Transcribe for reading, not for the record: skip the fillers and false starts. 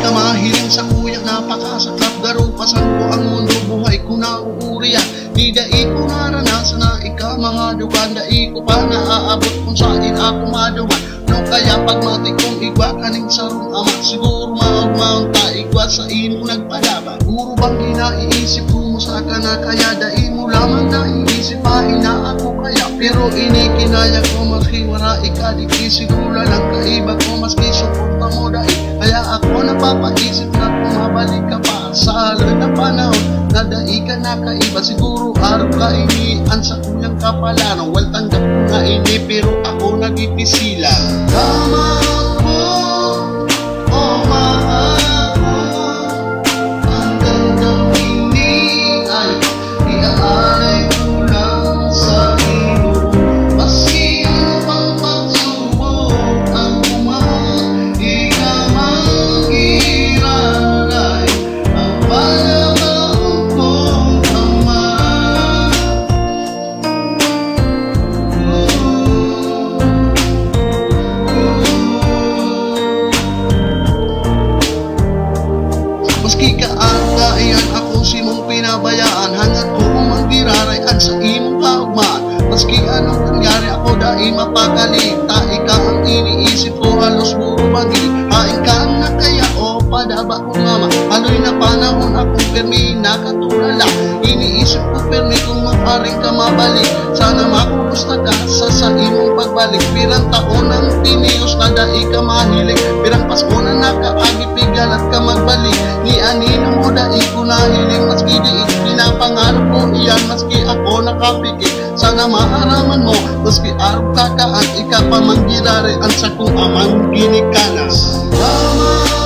ka mahiling sa kuya, napakasaklap. Garo pasan ko ang mundo, buhay ko na uuriya. Di dai ko naranasan na ikamahadugan, dai ko pa naaabot kung saan ako maduman. No kaya pagmati kong igwa kaning sarong ama, siguro maugmaon ta igwa sa imo nagpadaba. Puro bang inaiisip ko mo sa ka na kaya, dai mo lamang naiisip pa ina ako kaya. Pero inikinaya ko makiwara ikadiki, siguro lang kaiba ko maski suporta mo dai. Kaya ako napapaisip na kumabalik ka pa sa halad na panahon na dai ka nakaiba. Siguro araw ka inian sa kunyang kapalaran, well tanggap ko nga ini pero ako nagipisilan. Tama ako, oh maako, ang gandang ini ay iaalay ko lang sa iyo. Maski ano pang pagsubok ang bumaon, di ka mag-iralay ang pagkakaon kong ama. Maski kaanga iyan ako si mong pinabayaan, hangad ko magdirarayan sa imong kaugmaan. Maski anong nangyari ako dahil mapagalita, ikaw ang iniisip ko halos puro bagay. Hain ka na kaya o padaba ko mama, haloy na panahon akong permi nakatulala. Iniisip ko permi kung maaring ka mabalik, sana makukusta ka sa imong pagbalik. Pirang taon ang tiniyos na dahil ka mahilig, pirang Pasko na nakaagipigal at ka magbalik. Ni anino mo dahil ko nahiling, maski di pinapangarap ko iyan, maski ako nakapikit. Sana maaraman mo, maski araw kakaan, ika pa manggirari ang sa kong amang ginikanas. Tama